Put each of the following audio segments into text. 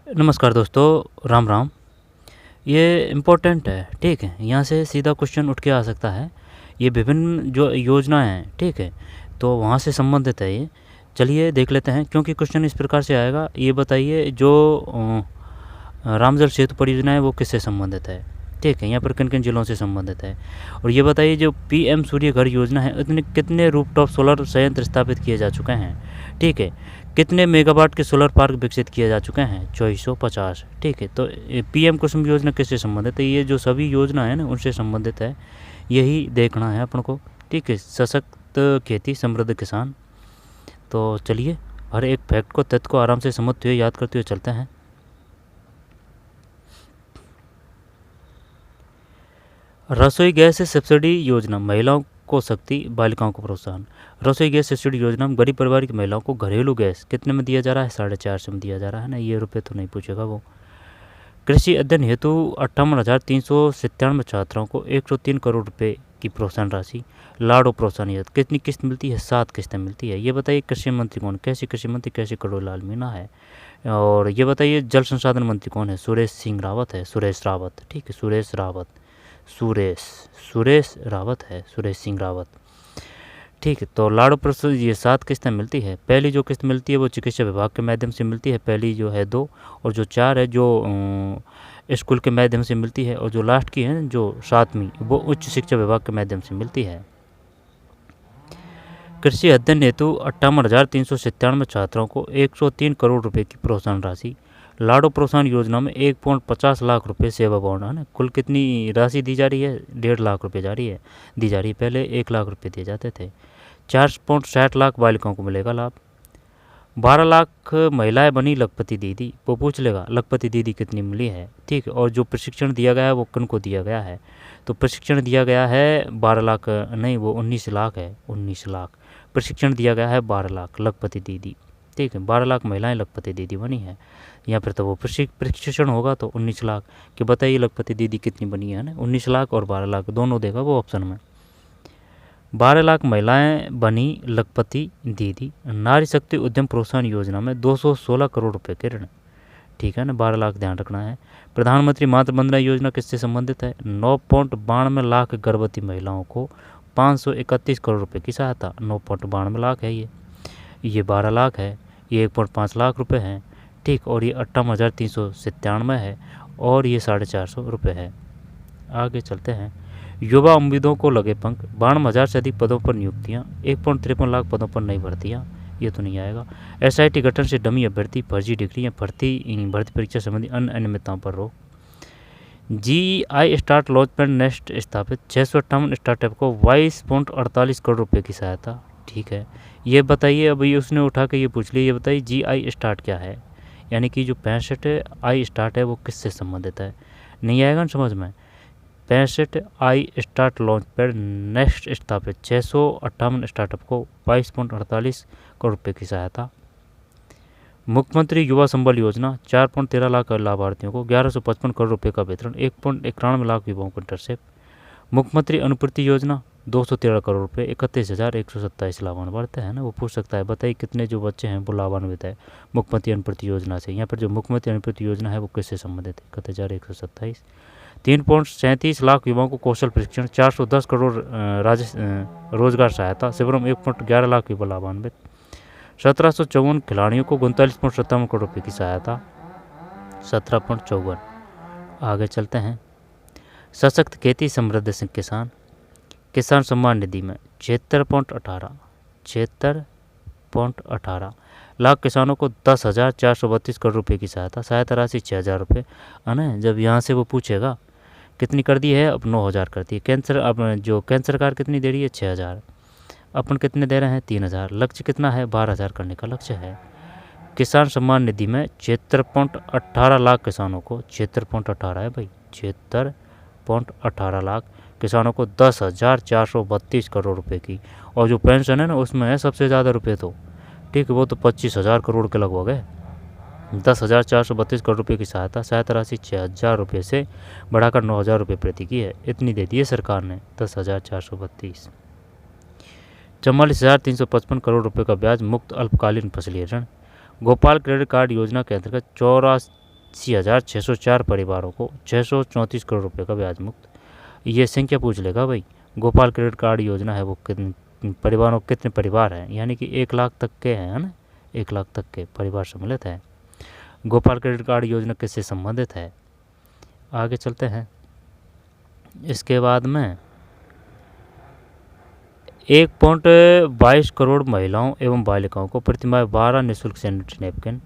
नमस्कार दोस्तों, राम राम। ये इम्पोर्टेंट है, ठीक है। यहाँ से सीधा क्वेश्चन उठ के आ सकता है। ये विभिन्न जो योजनाएं हैं, ठीक है, तो वहाँ से संबंधित है ये। चलिए देख लेते हैं, क्योंकि क्वेश्चन इस प्रकार से आएगा। ये बताइए, जो राम जल सेतु परियोजना है वो किससे संबंधित है, ठीक है, यहाँ पर किन किन जिलों से संबंधित है। और ये बताइए, जो पीएम सूर्य घर योजना है उसमें कितने रूफटॉप सोलर संयंत्र स्थापित किए जा चुके हैं, ठीक है। कितने मेगावाट के सोलर पार्क विकसित किए जा चुके हैं, 2450, ठीक है। तो पीएम कुसुम योजना किससे संबंधित है, ये जो सभी योजना है ना उनसे संबंधित है, यही देखना है अपन को, ठीक है। सशक्त खेती समृद्ध किसान। तो चलिए हर एक फैक्ट को, तथ्य को आराम से समझते हुए, याद करते हुए चलते हैं। रसोई गैस सब्सिडी योजना, महिलाओं को शक्ति, बालिकाओं को प्रोत्साहन। रसोई गैस सब्सिडी योजना में गरीब परिवार की महिलाओं को घरेलू गैस कितने में दिया जा रहा है, 450 में दिया जा रहा है ना, ये रुपये तो नहीं पूछेगा वो। कृषि अध्ययन हेतु 58,397 छात्राओं को 103 करोड़ रुपए की प्रोत्साहन राशि। लाड़ो प्रोत्साहन योजना कितनी किस्त मिलती है, 7 किस्तें मिलती है। ये बताइए कृषि मंत्री कौन, कैसे कृषि मंत्री, कैसे करोड़लाल मीणा है। और ये बताइए जल संसाधन मंत्री कौन है, सुरेश सिंह रावत है, सुरेश रावत, ठीक है, सुरेश रावत, सुरेश सुरेश रावत है, सुरेश सिंह रावत, ठीक है। तो लाड़ो प्रोत्साहन ये 7 किस्तें मिलती है। पहली जो किस्त मिलती है वो चिकित्सा विभाग के माध्यम से मिलती है, पहली जो है 2, और जो 4 है जो स्कूल के माध्यम से मिलती है, और जो लास्ट की है जो 7वीं, वो उच्च शिक्षा विभाग के माध्यम से मिलती है। कृषि अध्ययन हेतु 58,397 छात्राओं को 103 करोड़ रुपए की प्रोत्साहन राशि। लाड़ो प्रोत्साहन योजना में 1.50 लाख रुपए सेवा बॉन्ड है ना। कुल कितनी राशि दी जा रही है, 1.5 लाख रुपए दी जा रही है। पहले 1 लाख रुपए दिए जाते थे। 4.60 लाख बालिकाओं को मिलेगा लाभ। 12 लाख महिलाएं बनी लखपति दीदी। वो पूछ लेगा लखपति दीदी कितनी मिली है, ठीक है। और जो प्रशिक्षण दिया गया है वो किन को दिया गया है, तो प्रशिक्षण दिया गया है 12 लाख नहीं, वो 19 लाख है, 19 लाख प्रशिक्षण दिया गया है, 12 लाख लखपति दीदी, ठीक है। 12 लाख महिलाएं लखपति दीदी बनी है। यहाँ पर तो वो प्रशिक्षण होगा तो 19 लाख कि बताइए लखपति दीदी कितनी बनी है ना, 19 लाख और 12 लाख दोनों देगा वो ऑप्शन में। 12 लाख महिलाएं बनी लखपति दीदी। नारी शक्ति उद्यम प्रोत्साहन योजना में 216 करोड़ रुपए के ऋण, ठीक है ना, 12 लाख ध्यान रखना है। प्रधानमंत्री मातृ वंदना योजना किससे संबंधित है, 9.92 लाख गर्भवती महिलाओं को 531 करोड़ रुपए की सहायता। 9.92 लाख है ये 12 लाख है, ये 1.5 लाख रुपए हैं, ठीक। और ये 58,397 है, और ये 450 रुपये है। आगे चलते हैं। युवा उम्मीदों को लगे पंख, 52,000 से अधिक पदों पर नियुक्तियाँ, 1.53 लाख पदों पर नई भर्तियाँ, ये तो नहीं आएगा। एसआईटी गठन से डमी अभ्यर्थी, फर्जी डिग्री या भर्ती परीक्षा संबंधी अन्य अनियमितताओं पर रोक। GI start launch pad next स्थापित, 658 स्टार्टअप को 22.48 करोड़ रुपए की सहायता, ठीक है। ये बताइए, अभी उसने उठा के ये पूछ लिया, ये बताइए जीआई स्टार्ट क्या है, यानी कि जो 65 आई स्टार्ट है वो किससे संबंधित है। नहीं आएगा ना समझ में। 65 I start launch pad next स्थापित, 658 स्टार्टअप को 22.48 करोड़ रुपये की सहायता। मुख्यमंत्री युवा संबल योजना, 4.13 लाख लाभार्थियों को 1155 करोड़ रुपये का वितरण, 1.91 लाख युवाओं को इंटर्नशिप। मुख्यमंत्री अनुपूर्ति योजना, 213 करोड़ रुपये, 31,127 लाभान्वित है ना। वो पूछ सकता है बताइए कितने जो बच्चे हैं वो लाभान्वित है मुख्यमंत्री अनुपूर्ति योजना से। यहाँ पर जो मुख्यमंत्री अनुपूर्ति योजना है वो किससे संबंधित है, 31,127। 3.37 लाख युवाओं को कौशल प्रशिक्षण, 410 करोड़ रोजगार सहायता शिविरों में 1.11 लाख युवा लाभान्वित। 1754 खिलाड़ियों को 39.57 करोड़ रुपये की सहायता, 17.54। आगे चलते हैं। सशक्त खेती समृद्ध किसान, किसान सम्मान निधि में 76.18 लाख किसानों को 10,432 करोड़ रुपये की सहायता राशि 6,000 रुपये है ना। जब यहाँ से वो पूछेगा कितनी कर दी है, अब 9,000 कर दी है। कैंसर, अब जो केंद्र सरकार कितनी दे रही है, 6,000, अपन कितने दे रहे हैं, 3,000। लक्ष्य कितना है, 12,000 करने का लक्ष्य है। किसान सम्मान निधि में 76.18 लाख किसानों को, 76.18 है भाई, 76.18 लाख किसानों को 10,432 करोड़ रुपए की। और जो पेंशन है ना उसमें है सबसे ज़्यादा रुपए तो, ठीक है, वो तो 25,000 करोड़ के लगभग है। 10,432 करोड़ रुपए की सहायता राशि 6,000 रुपये से बढ़ाकर 9,000 रुपये प्रति की है, इतनी दे दी है सरकार ने, 10,432। 44,355 करोड़ रुपए का ब्याज मुक्त अल्पकालीन फसली ऋण। गोपाल क्रेडिट कार्ड योजना के अंतर्गत 86,604 परिवारों को 634 करोड़ रुपए का ब्याज मुक्त। ये संख्या पूछ लेगा भाई। गोपाल क्रेडिट कार्ड योजना है वो कितने परिवारों, कितने परिवार हैं, यानी कि 1 लाख तक के हैं, है ना, 1 लाख तक के परिवार सम्मिलित है। गोपाल क्रेडिट कार्ड योजना किससे संबंधित है? आगे चलते हैं। इसके बाद में 1.22 करोड़ महिलाओं एवं बालिकाओं को प्रतिमाह 12 निःशुल्क sanitary napkin,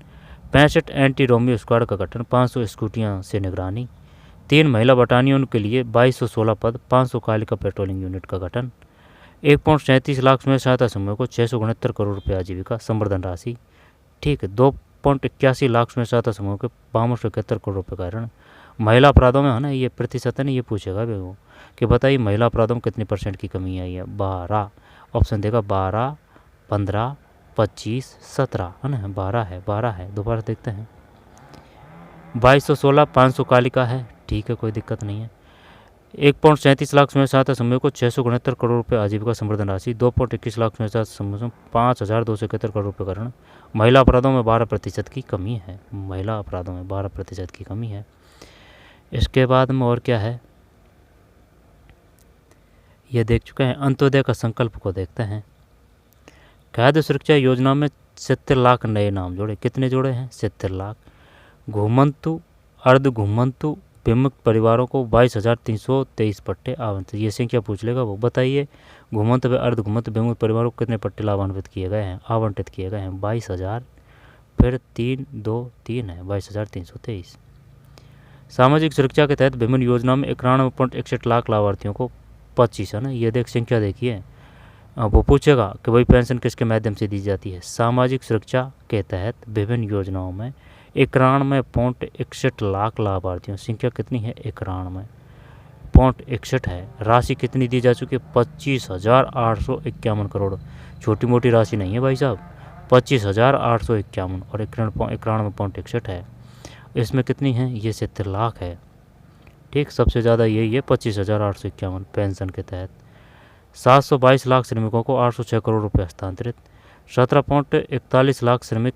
65 anti Romeo squad का गठन, 500 स्कूटियां से निगरानी, 3 महिला बटालियन के लिए 2216 पद, 500 कालिका पेट्रोलिंग यूनिट का गठन, 1.37 लाख स्वयं सहायता समूह को 669 करोड़ रुपये आजीविका संवर्धन राशि। ठीक है, 2.81 लाख स्वयं सहायता समूह के 571 करोड़ रुपये का ऋण। महिला अपराधों में है ना, ये प्रतिशत है ना, ये पूछेगा भी वो कि बताइए महिला अपराधों में कितने % की कमी आई है। 12 ऑप्शन देगा, 12, 15, 25, 17, है ना, 12 है। दोबारा देखते हैं। 2216, 500 कालिका है, ठीक है, कोई दिक्कत नहीं है। 1.37 लाख स्वयं सहायता समूह को 669 करोड़ रुपये आजीविका संवर्धन राशि, 2.21 लाख स्वयं सहायता समूह में 5,271 करोड़ रुपये का ऋण। महिला अपराधों में 12% की कमी है, महिला अपराधों में 12% की कमी है। इसके बाद में और क्या है, ये देख चुके हैं। अंत्योदय का संकल्प को देखते हैं। खाद्य सुरक्षा योजना में 70 लाख नए नाम जोड़े, कितने जोड़े हैं? 70 लाख। घुमंतु अर्ध घुमंतु विमुक्त परिवारों को 22,323 पट्टे आवंटित। ये संख्या पूछ लेगा वो। बताइए घुमंत व अर्ध घुमंत विमुक्त परिवारों को कितने पट्टे लाभान्वित किए गए हैं, आवंटित किए गए हैं? 22,000, फिर 3, 2, 3 है, 22,323। सामाजिक सुरक्षा के तहत विभिन्न योजनाओं में 91.61 लाख लाभार्थियों को 25, है ना, ये देख संख्या देखिए। वो पूछेगा कि भाई पेंशन किसके माध्यम से दी जाती है। सामाजिक सुरक्षा के तहत विभिन्न योजनाओं में 91.61 लाख लाभार्थियों, संख्या कितनी है? 91.61 है। राशि कितनी दी जा चुकी है? 25,851 करोड़। छोटी मोटी राशि नहीं है भाई साहब, 25,851 और 91.61 है। इसमें कितनी है? ये 70 लाख है। ठीक, सबसे ज़्यादा यही है, 25,851 पेंशन के तहत। 722 लाख श्रमिकों को 806 करोड़ रुपये हस्तांतरित। 17.41 लाख श्रमिक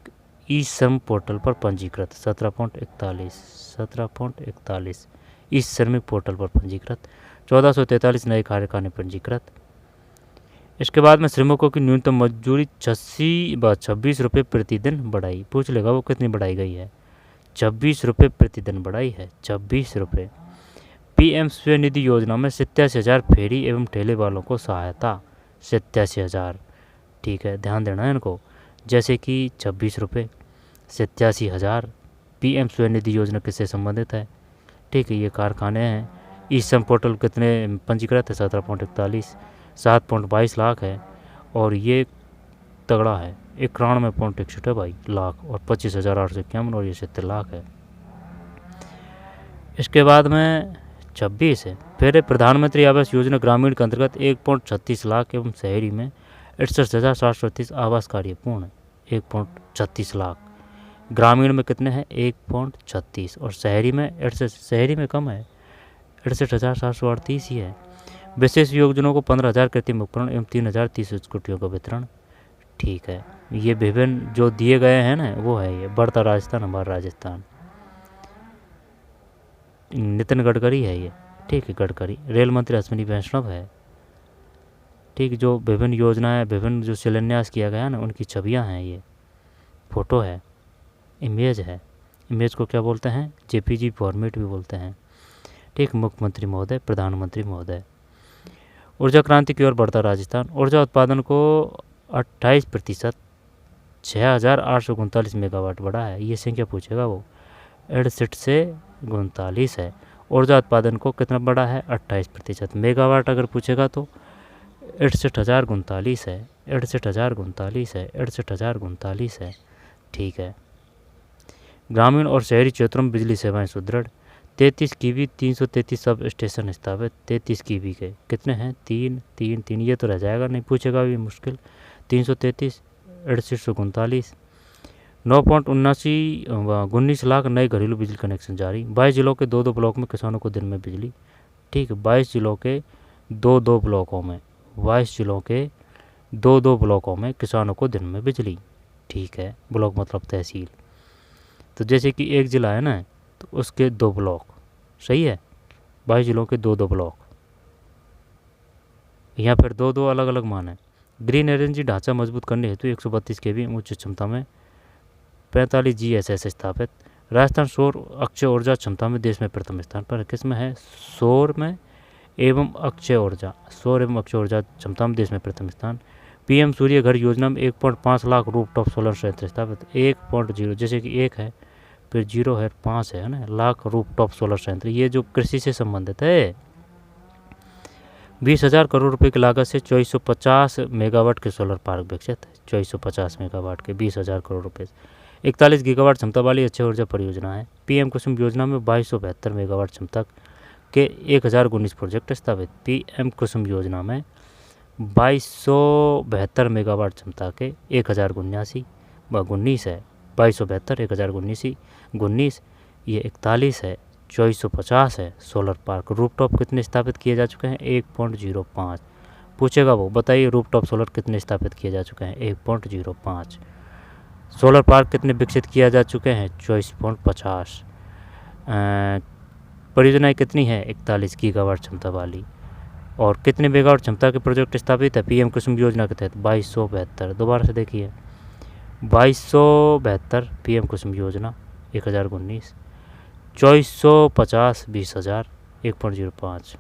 ई श्रम पोर्टल पर पंजीकृत। 17.41 ई श्रमिक पोर्टल पर पंजीकृत। 1443 नए कार्यकारिणी पंजीकृत। इसके बाद में श्रमिकों की न्यूनतम मजदूरी 26 रुपये प्रतिदिन बढ़ाई। पूछ लेगा वो कितनी बढ़ाई गई है? 26 रुपये प्रतिदिन बढ़ाई है, 26 रुपये। PM स्वनिधि योजना में 87,000 फेरी एवं ठेले वालों को सहायता। 87,000, ठीक है, ध्यान देना है इनको। जैसे कि 26 रुपये, 87,000। PM स्वनिधि योजना किससे संबंधित है? ठीक है, ये कारखाने हैं। ई श्रम पोर्टल कितने पंजीकृत है? 17.41, 7.22 लाख है। और ये तगड़ा है, 91.61 है भाई लाख, और 25,851 और ये 70 लाख है। इसके बाद में 26 है। फिर प्रधानमंत्री आवास योजना ग्रामीण के अंतर्गत 1.36 लाख एवं शहरी में 68,738 आवास कार्य पूर्ण। 1.36 लाख। ग्रामीण में कितने हैं? 1.36, और शहरी में 68, शहरी में कम है, 68,738 ही है। विशेष योजनाओं को 15,000 कृत्रिम उपकरण एवं 3,030 स्कूटियों का वितरण। ठीक है, ये विभिन्न जो दिए गए हैं ना, वो है ये बढ़ता राजस्थान, हमारा राजस्थान। नितिन गडकरी है ये, ठीक है, गडकरी। रेल मंत्री अश्विनी वैष्णव है। ठीक, जो विभिन्न योजनाएं, विभिन्न जो शिलान्यास किया गया ना, उनकी छवियां हैं, ये फोटो है, इमेज है। इमेज को क्या बोलते हैं? JPG फॉर्मेट भी बोलते हैं। ठीक, मुख्यमंत्री महोदय, प्रधानमंत्री महोदय। ऊर्जा क्रांति की ओर बढ़ता राजस्थान। ऊर्जा उत्पादन को 28%, 6,839 मेगावाट बढ़ा है। ये संख्या पूछेगा वो। 68 से 39 है। ऊर्जा उत्पादन को कितना बढ़ा है? 28%। मेगावाट अगर पूछेगा तो 68,039 है, 68,039 है, 68,039 है। ठीक है। ग्रामीण और शहरी क्षेत्रों में बिजली सेवाएं सुदृढ़। 33 kV 333 सब स्टेशन स्थापित। 33 kV के कितने हैं? 3, ये तो रह जाएगा, नहीं पूछेगा भी मुश्किल। 333, 68,039। 9.19 लाख नए घरेलू बिजली कनेक्शन जारी। 22 जिलों के 2-2 ब्लॉक में किसानों को दिन में बिजली। ठीक है, 22 जिलों के 2-2 ब्लॉकों में, 22 जिलों के 2-2 ब्लॉकों में किसानों को दिन में बिजली। ठीक है, ब्लॉक मतलब तहसील। तो जैसे कि एक ज़िला है ना, तो उसके 2 ब्लॉक, सही है, 22 जिलों के 2-2 ब्लॉक, यहाँ पर 2-2 अलग अलग मान है। ग्रीन एनर्जी ढांचा मजबूत करने हेतु 132 केवी उच्च क्षमता में 45 GSS स्थापित। राजस्थान सौर अक्षय ऊर्जा क्षमता में देश में प्रथम स्थान पर। किस में है? सौर में एवं अक्षय ऊर्जा, सौर एवं अक्षय ऊर्जा क्षमता में देश में प्रथम स्थान। PM सूर्य घर योजना में 1.5 लाख रूफटॉप सोलर संयंत्र स्थापित। 1.0 जैसे कि 1 है, फिर 0 है, 5 है ना, लाख रूफटॉप सोलर संयंत्र, ये जो कृषि से संबंधित है। 20,000 करोड़ रुपए की लागत से 2450 मेगावाट के सोलर पार्क विकसित है। 2450 मेगावाट के 20,000 करोड़ रुपए से 41 गीगावाट क्षमता वाली अक्षय ऊर्जा परियोजना है। PM कुसुम योजना में 2272 मेगावाट क्षमता के 1019 प्रोजेक्ट स्थापित। PM कुसुम योजना में 2272 मेगावाट क्षमता के 1079 है, 2272 1019, ये 41 है, 2450 है सोलर पार्क। रूफटॉप कितने स्थापित किए जा चुके हैं? 1.05। पूछेगा वो, बताइए रूफटॉप सोलर कितने स्थापित किए जा चुके हैं? 1.05। सोलर पार्क कितने विकसित किया जा चुके हैं? 2450। परियोजनाएं कितनी है? 41 गीगावाट क्षमता वाली। और कितने मेगावाट क्षमता के प्रोजेक्ट स्थापित है PM कुसुम योजना के तहत? 2272। दोबारा से देखिए, 2272 PM कुसुम योजना 1019, 2450 20,000, 1.05।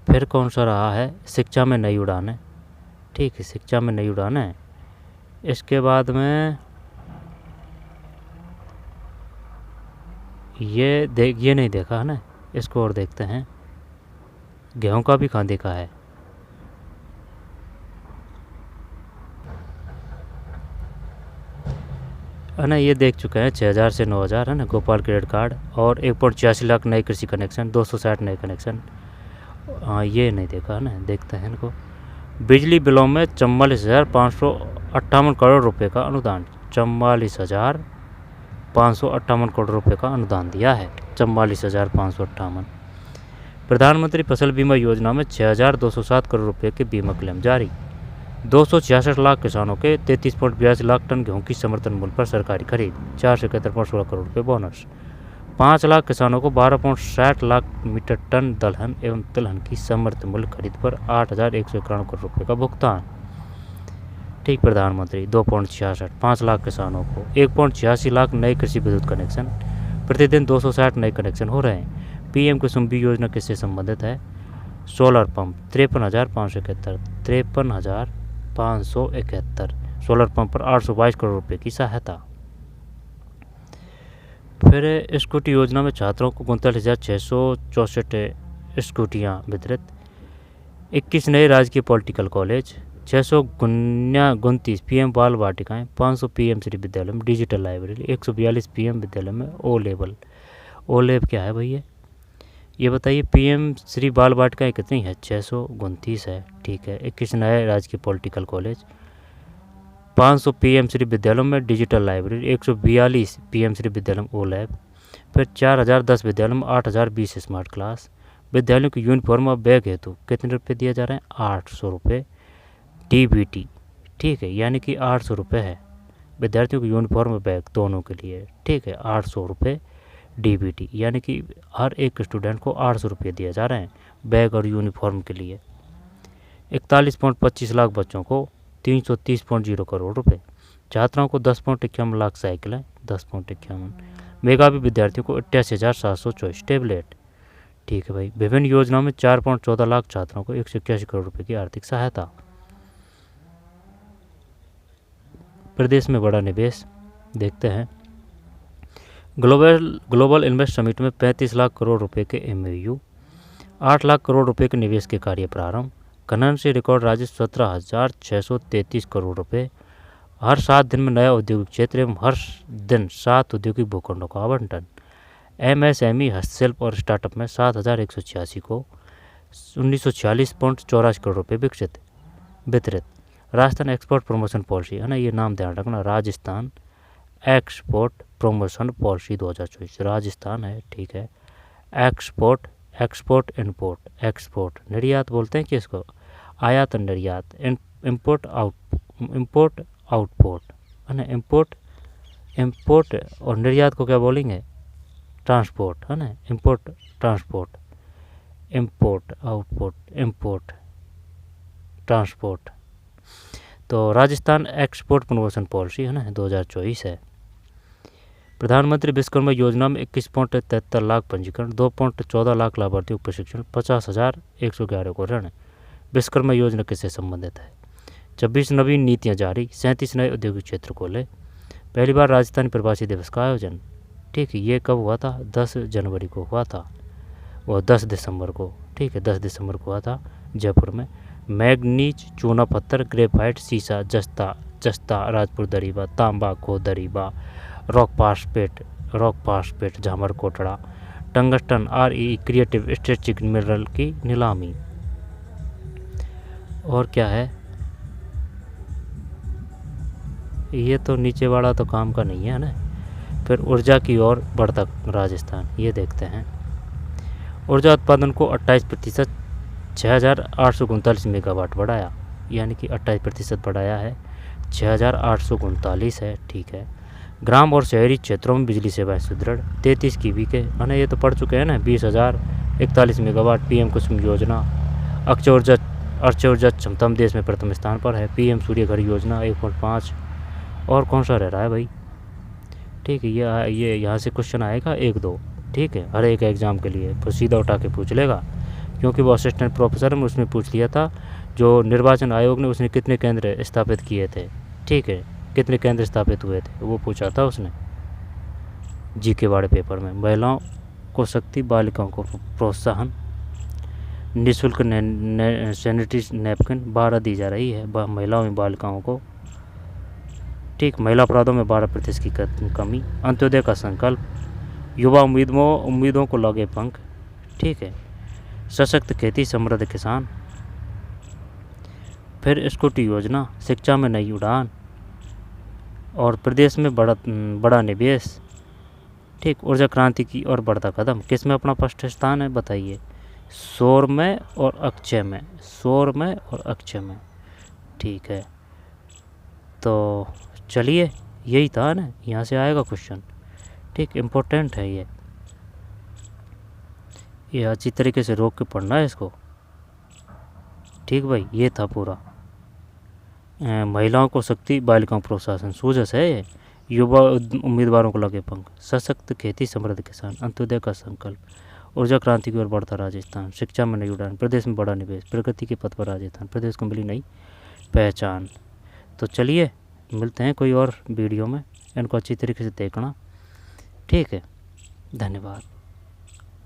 फिर कौन सा रहा है? शिक्षा में नई उड़ान है। ठीक है, शिक्षा में नई उड़ान है। इसके बाद में ये नहीं देखा है ना, इसको और देखते हैं। गेहूं का भी कहाँ देखा है? ना, ये देख चुके हैं 6,000 से 9,000 है ना, गोपाल क्रेडिट कार्ड, और 1.86 लाख नए कृषि कनेक्शन, 260 नए कनेक्शन। हाँ, ये नहीं देखा है ना, देखते हैं इनको। बिजली बिलों में 44,558 करोड़ रुपए का अनुदान, 44,558 करोड़ रुपए का अनुदान दिया है। 44,558। प्रधानमंत्री फसल बीमा योजना में 6,207 करोड़ रुपए के बीमा क्लेम जारी। 266 लाख किसानों के 33.82 लाख टन गेहूं की समर्थन मूल्य पर सरकारी खरीद, 471.16 करोड़ रुपए बोनस। 5 लाख किसानों को 12.60 लाख मीट्रिक टन दलहन एवं तिलहन की समर्थन मूल्य खरीद पर 8,191 करोड़ रुपए का भुगतान। ठीक, प्रधानमंत्री 2.66, 5 लाख किसानों को 1.86 लाख नए कृषि विद्युत कनेक्शन, प्रतिदिन 260 नए कनेक्शन हो रहे हैं। PM कुसुम योजना किससे संबंधित है? सोलर पंप 53,571, सोलर पंप पर 822 करोड़ रुपए की सहायता। फिर स्कूटी योजना में छात्रों को 39,664 स्कूटियाँ वितरित। 21 नए राजकीय पॉलिटिकल कॉलेज, 629 PM बाल वाटिकाएँ, 500 PM श्री विद्यालय में डिजिटल लाइब्रेरी, 142 PM विद्यालय में O लेवल क्या है भैया? ये बताइए। PM श्री बाल वाटिकाएँ कितनी है? 629 है। ठीक है। 21 नए राजकीय पॉलिटिकल कॉलेज, 500 PM श्री विद्यालयों में डिजिटल लाइब्रेरी, 142 PM श्री विद्यालय में O लैब, फिर 4,010 विद्यालयों में 8,020 स्मार्ट क्लास। विद्यालयों की यूनिफॉर्म और बैग हेतु कितने रुपये दिए जा रहे हैं? 800 रुपये DBT। ठीक है, यानी कि 800 रुपये है विद्यार्थियों की यूनिफॉर्म और बैग दोनों के लिए। ठीक है, 800 रुपये DBT, यानी कि हर एक स्टूडेंट को 800 रुपये दिए जा रहे हैं बैग और यूनिफॉर्म के लिए। 41.25 लाख बच्चों को 330.0 करोड़ रुपए। छात्राओं को 10.51 लाख साइकिलें, 10.51। मेधावी विद्यार्थियों को 88,724 टैबलेट। ठीक है भाई। विभिन्न योजनाओं में 4.14 लाख छात्रों को 181 करोड़ रुपए की आर्थिक सहायता। प्रदेश में बड़ा निवेश देखते हैं। ग्लोबल इन्वेस्ट समिट में 35 लाख करोड़ रुपए के MOU, 8 लाख करोड़ रुपए के निवेश के कार्य प्रारंभ। खनन से रिकॉर्ड राजस्व 17,633 करोड़ रुपए। हर 7 दिन में नया औद्योगिक क्षेत्र एवं हर दिन 7 औद्योगिक भूखंडों का आवंटन। MSME हस्तशिल्प और स्टार्टअप में 7,186 को 1946.84 करोड़ रुपये वितरित। राजस्थान एक्सपोर्ट प्रमोशन पॉलिसी है ना, ये नाम ध्यान रखना, Rajasthan export promotion policy 2024 Rajasthan है। ठीक है। एक्सपोर्ट इम्पोर्ट निर्यात बोलते हैं कि इसको, आयात निर्यात, इम्पोर्ट आउटपोर्ट है ना, इम्पोर्ट और निर्यात को क्या बोलेंगे? ट्रांसपोर्ट, है ना, import transport, import output, import transport. तो राजस्थान एक्सपोर्ट प्रमोशन पॉलिसी, है ना, 2024 है। प्रधानमंत्री विश्वकर्मा योजना में 21.73 लाख पंजीकरण, 2.14 लाख लाभार्थियों को प्रशिक्षण, 50,111 को ऋण। विश्वकर्मा योजना किससे संबंधित है? 26 नवीन नीतियां जारी, 37 नए औद्योगिक क्षेत्र खोले। पहली बार राजस्थानी प्रवासी दिवस का आयोजन, ठीक है, ये कब हुआ था? 10 जनवरी को हुआ था, वो 10 दिसंबर को, ठीक है, 10 दिसंबर को हुआ था जयपुर में। मैग्नीज, चूना पत्थर, ग्रेफाइट, सीसा, जस्ता राजपुर दरीबा, तांबा खो Dariba, rock phosphate Jhamarkotra, tungsten RE creative strategic mineral की नीलामी। और क्या है? ये तो नीचे वाला तो काम का नहीं है ना। फिर ऊर्जा की ओर बढ़ता राजस्थान, ये देखते हैं। ऊर्जा उत्पादन को 28%, 6,839 मेगावाट बढ़ाया, यानी कि 28% बढ़ाया है, 6,839 है, ठीक है। ग्राम और शहरी क्षेत्रों में बिजली सेवाएं सुदृढ़, 33 kV के, है ये तो पढ़ चुके हैं ना। 20,041 मेगावाट PM कुसुम योजना। अक्षय ऊर्जा क्षमता में देश में प्रथम स्थान पर है। PM सूर्य घर योजना 1.5। और कौन सा रह रहा है भाई? ठीक है, ये यहाँ से क्वेश्चन आएगा 1-2, ठीक है, हर एक एग्ज़ाम के लिए, तो सीधा उठा के पूछ लेगा, क्योंकि वो असिस्टेंट प्रोफेसर में उसने पूछ लिया था जो निर्वाचन आयोग ने, उसने कितने केंद्र स्थापित किए थे, ठीक है, कितने केंद्र स्थापित हुए थे, वो पूछा था उसने GK वाले पेपर में। महिलाओं को शक्ति, बालिकाओं को प्रोत्साहन, निःशुल्क सैनिटरी नैपकिन 12 दी जा रही है महिलाओं में बालिकाओं को, ठीक। महिला अपराधों में 12% की कमी। अंत्योदय का संकल्प, युवा उम्मीदों को लगे पंख, ठीक है। सशक्त खेती, समृद्ध किसान। फिर स्कूटी योजना, शिक्षा में नई उड़ान, और प्रदेश में बड़ा निवेश, ठीक। ऊर्जा क्रांति की और बढ़ता कदम, किस में अपना फर्स्ट स्थान है बताइए? सौर में और अक्षय में, सौर में और अक्षय में, ठीक है। तो चलिए, यही था ना, यहाँ से आएगा क्वेश्चन, ठीक, इम्पोर्टेंट है ये अच्छी तरीके से रोक के पढ़ना है इसको, ठीक भाई। ये था पूरा, महिलाओं को शक्ति, बालिकाओं प्रोत्साहन, सूझस है ये। युवा उम्मीदवारों को लगे पंख, सशक्त खेती, समृद्ध किसान, अंत्योदय का संकल्प, ऊर्जा क्रांति की ओर बढ़ता राजस्थान, शिक्षा में नई उड़ान, प्रदेश में बड़ा निवेश, प्रगति के पथ पर राजस्थान, प्रदेश को मिली नई पहचान। तो चलिए, मिलते हैं कोई और वीडियो में, इनको अच्छी तरीके से देखना, ठीक है। धन्यवाद।